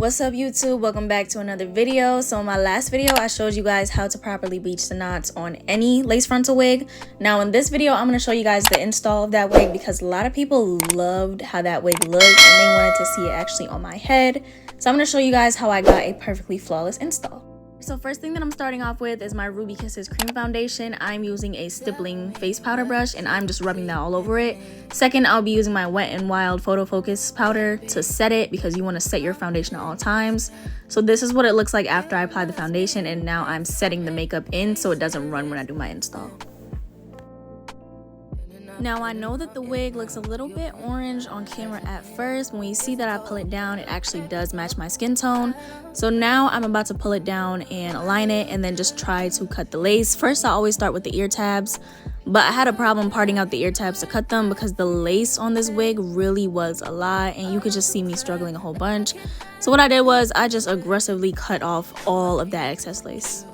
What's up YouTube? Welcome back to another video. So in my last video I showed you guys how to properly bleach the knots on any lace frontal wig. Now in this video I'm going to show you guys the install of that wig because a lot of people loved how that wig looked and they wanted to see it actually on my head. So I'm going to show you guys how I got a perfectly flawless install. So first thing that I'm starting off with is my Ruby Kisses cream foundation. I'm using a stippling face powder brush and I'm just rubbing that all over it. Second, I'll be using my Wet n Wild Photo Focus powder to set it because you want to set your foundation at all times. So this is what it looks like after I apply the foundation, and now I'm setting the makeup in so it doesn't run when I do my install. Now I know that the wig looks a little bit orange on camera at first. When you see that I pull it down, it actually does match my skin tone. So now I'm about to pull it down and align it and then just try to cut the lace. First I always start with the ear tabs, but I had a problem parting out the ear tabs to cut them because the lace on this wig really was a lot and you could just see me struggling a whole bunch. So what I did was I just aggressively cut off all of that excess lace.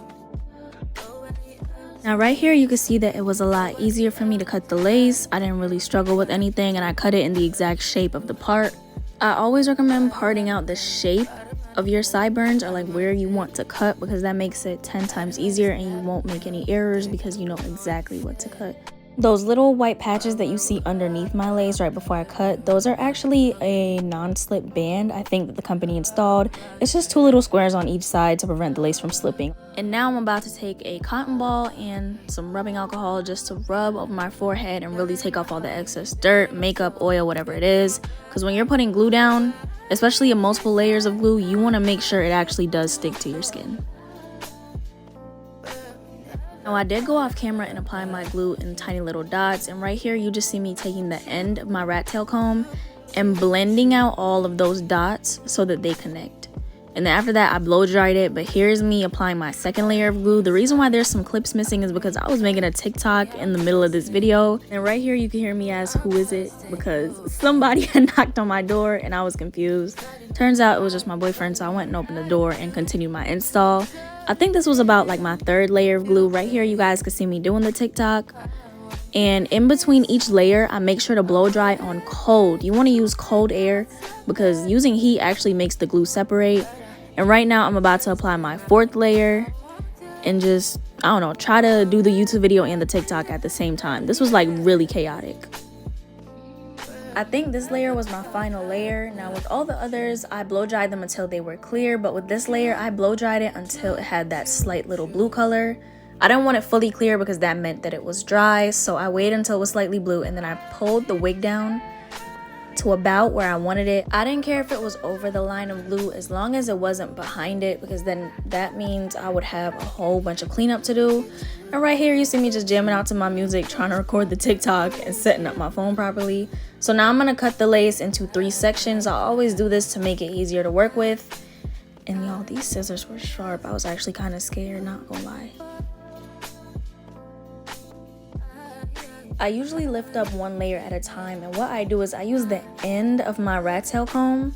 Now right here you can see that it was a lot easier for me to cut the lace. I didn't really struggle with anything and I cut it in the exact shape of the part. I always recommend parting out the shape of your sideburns or like where you want to cut because that makes it 10 times easier and you won't make any errors because you know exactly what to cut. Those little white patches that you see underneath my lace right before I cut, those are actually a non-slip band I think that the company installed. It's just two little squares on each side to prevent the lace from slipping. And now I'm about to take a cotton ball and some rubbing alcohol just to rub over my forehead and really take off all the excess dirt, makeup, oil, whatever it is. Because when you're putting glue down, especially in multiple layers of glue, you want to make sure it actually does stick to your skin. Now I did go off camera and apply my glue in tiny little dots, and right here you just see me taking the end of my rat tail comb and blending out all of those dots so that they connect. And then after that I blow dried it, but here's me applying my second layer of glue. The reason why there's some clips missing is because I was making a TikTok in the middle of this video, and right here you can hear me ask who is it because somebody had knocked on my door and I was confused. Turns out it was just my boyfriend, so I went and opened the door and continued my install. I think this was about like my third layer of glue. Right here you guys can see me doing the TikTok, and in between each layer I make sure to blow dry on cold. You want to use cold air because using heat actually makes the glue separate. And right now I'm about to apply my fourth layer and just, I don't know, try to do the YouTube video and the TikTok at the same time. This was like really chaotic. I think this layer was my final layer. Now with all the others I blow dried them until they were clear, but with this layer I blow dried it until it had that slight little blue color. I didn't want it fully clear because that meant that it was dry, so I waited until it was slightly blue and then I pulled the wig down to about where I wanted it. I didn't care if it was over the line of glue as long as it wasn't behind it, because then that means I would have a whole bunch of cleanup to do. And right here you see me just jamming out to my music, trying to record the TikTok and setting up my phone properly. So now I'm gonna cut the lace into 3 sections. I always do this to make it easier to work with. And y'all, these scissors were sharp. I was actually kind of scared, not gonna lie. I usually lift up one layer at a time, and what I do is I use the end of my rat tail comb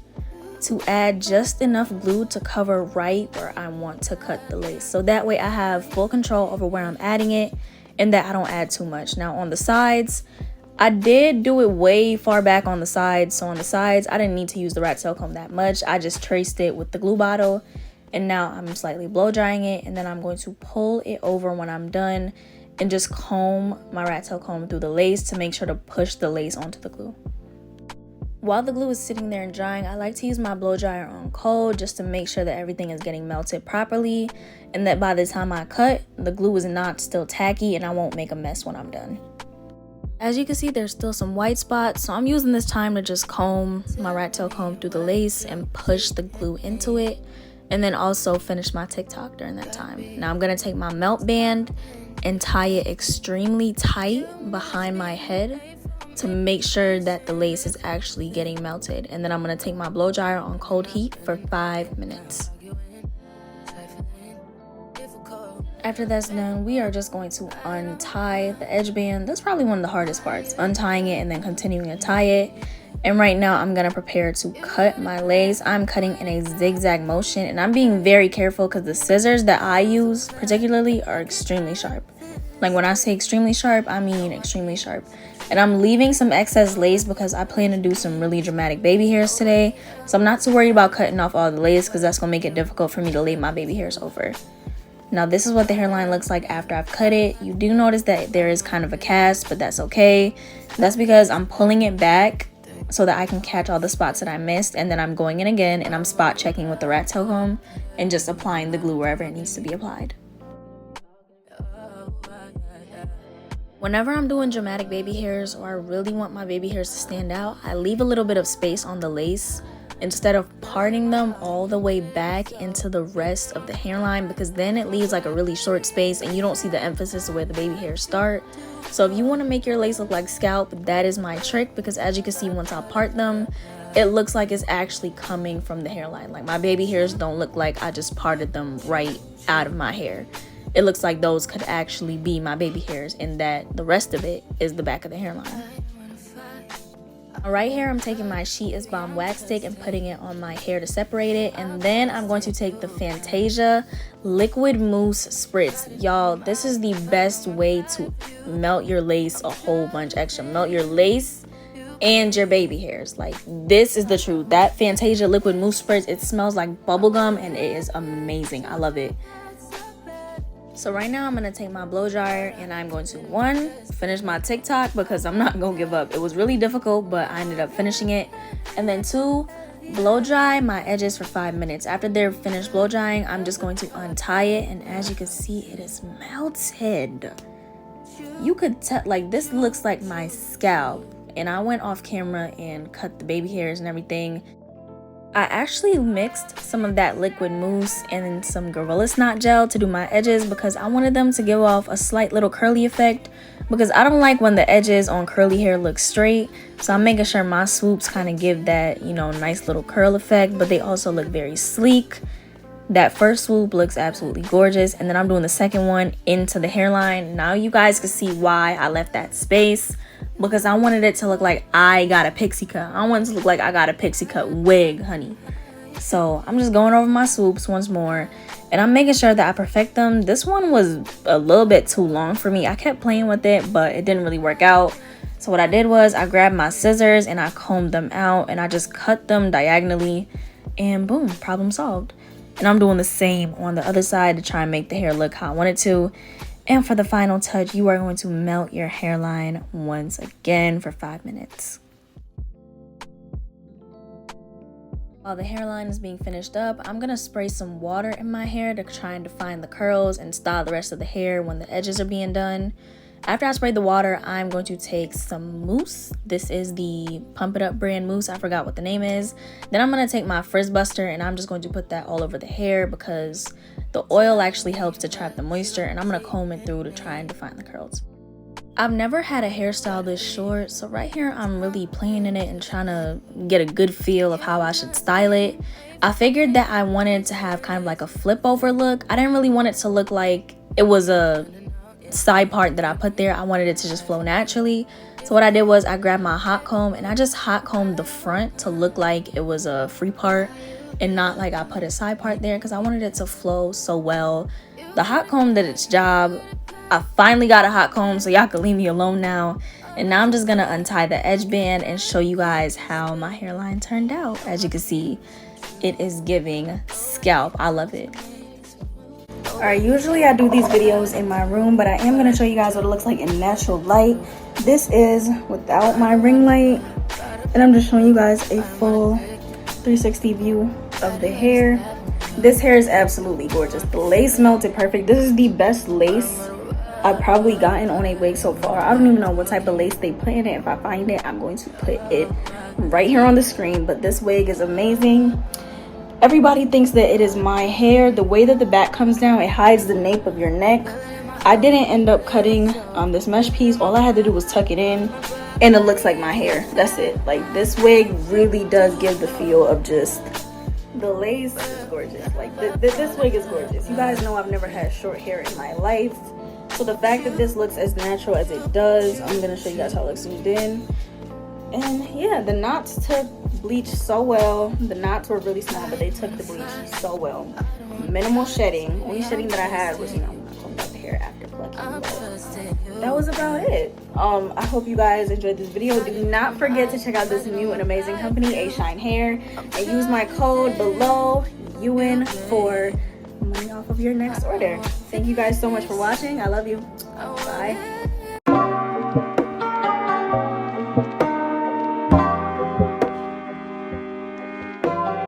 to add just enough glue to cover right where I want to cut the lace. So that way I have full control over where I'm adding it and that I don't add too much. Now on the sides, I did do it way far back on the sides. So on the sides, I didn't need to use the rat tail comb that much. I just traced it with the glue bottle, and now I'm slightly blow drying it, and then I'm going to pull it over when I'm done and just comb my rat tail comb through the lace to make sure to push the lace onto the glue. While the glue is sitting there and drying, I like to use my blow dryer on cold just to make sure that everything is getting melted properly and that by the time I cut, the glue is not still tacky and I won't make a mess when I'm done. As you can see, there's still some white spots, so I'm using this time to just comb my rat tail comb through the lace and push the glue into it, and then also finish my TikTok during that time. Now I'm gonna take my melt band and tie it extremely tight behind my head to make sure that the lace is actually getting melted. And then I'm gonna take my blow dryer on cold heat for 5 minutes. After that's done, we are just going to untie the edge band. That's probably one of the hardest parts, untying it and then continuing to tie it. And right now I'm gonna prepare to cut my lace. I'm cutting in a zigzag motion and I'm being very careful because the scissors that I use particularly are extremely sharp. Like when I say extremely sharp, I mean extremely sharp. And I'm leaving some excess lace because I plan to do some really dramatic baby hairs today. So I'm not too worried about cutting off all the lace because that's going to make it difficult for me to lay my baby hairs over. Now this is what the hairline looks like after I've cut it. You do notice that there is kind of a cast, but that's okay. That's because I'm pulling it back so that I can catch all the spots that I missed. And then I'm going in again and I'm spot checking with the rat tail comb and just applying the glue wherever it needs to be applied. Whenever I'm doing dramatic baby hairs or I really want my baby hairs to stand out, I leave a little bit of space on the lace instead of parting them all the way back into the rest of the hairline, because then it leaves like a really short space and you don't see the emphasis of where the baby hairs start. So if you want to make your lace look like scalp, that is my trick, because as you can see, once I part them, it looks like it's actually coming from the hairline. Like my baby hairs don't look like I just parted them right out of my hair. It looks like those could actually be my baby hairs and that the rest of it is the back of the hairline. Right here, I'm taking my Sheet is Bomb wax stick and putting it on my hair to separate it. And then I'm going to take the Fantasia Liquid Mousse Spritz. Y'all, this is the best way to melt your lace a whole bunch extra. Melt your lace and your baby hairs. Like, this is the truth. That Fantasia Liquid Mousse Spritz, it smells like bubblegum and it is amazing. I love it. So right now I'm going to take my blow dryer and I'm going to, 1, finish my TikTok because I'm not going to give up. It was really difficult, but I ended up finishing it. And then 2, blow dry my edges for 5 minutes. After they're finished blow drying, I'm just going to untie it. And as you can see, it is melted. You could tell, like, this looks like my scalp. And I went off camera and cut the baby hairs and everything. I actually mixed some of that liquid mousse and some Gorilla Snot gel to do my edges because I wanted them to give off a slight little curly effect, because I don't like when the edges on curly hair look straight. So I'm making sure my swoops kind of give that, you know, nice little curl effect, but they also look very sleek. That first swoop looks absolutely gorgeous, and then I'm doing the second one into the hairline. Now you guys can see why I left that space, because I wanted it to look like I got a pixie cut. I want it to look like I got a pixie cut wig, honey. So I'm just going over my swoops once more, and I'm making sure that I perfect them. This one was a little bit too long for me. I kept playing with it, but it didn't really work out. So what I did was I grabbed my scissors and I combed them out and I just cut them diagonally, and boom, problem solved. And I'm doing the same on the other side to try and make the hair look how I want it to. And for the final touch, you are going to melt your hairline once again for 5 minutes. While the hairline is being finished up, I'm going to spray some water in my hair to try and define the curls and style the rest of the hair when the edges are being done. After I spray the water, I'm going to take some mousse. This is the Pump It Up brand mousse. I forgot what the name is. Then I'm going to take my Frizz Buster and I'm just going to put that all over the hair because the oil actually helps to trap the moisture, and I'm going to comb it through to try and define the curls. I've never had a hairstyle this short, so right here I'm really playing in it and trying to get a good feel of how I should style it. I figured that I wanted to have kind of like a flip over look. I didn't really want it to look like it was a side part that I put there. I wanted it to just flow naturally. So what I did was I grabbed my hot comb and I just hot combed the front to look like it was a free part and not like I put a side part there, because I wanted it to flow so well. The hot comb did its job. I finally got a hot comb, so y'all can leave me alone now. And now I'm just gonna untie the edge band and show you guys how my hairline turned out. As you can see, it is giving scalp. I love it. Alright, usually I do these videos in my room, but I am going to show you guys what it looks like in natural light. This is without my ring light, and I'm just showing you guys a full 360 view of the hair. This hair is absolutely gorgeous. The lace melted perfect. This is the best lace I've probably gotten on a wig so far. I don't even know what type of lace they put in it. If I find it, I'm going to put it right here on the screen, but this wig is amazing. Everybody thinks that it is my hair. The way that the back comes down, it hides the nape of your neck. I didn't end up cutting this mesh piece. All I had to do was tuck it in and it looks like my hair. That's it. Like, this wig really does give the feel of just, the lace is gorgeous. Like, this wig is gorgeous. You guys know I've never had short hair in my life, so the fact that this looks as natural as it does, I'm gonna show you guys how it looks zoomed in. And yeah, the knots took bleach so well. The knots were really small, but they took the bleach so well. Minimal shedding. Only shedding that I had was, you know, when I combed out the hair after. plucky. That was about it. I hope you guys enjoyed this video. Do not forget to check out this new and amazing company, AShine Hair, and use my code below, UN, for money off of your next order. Thank you guys so much for watching. I love you. Bye.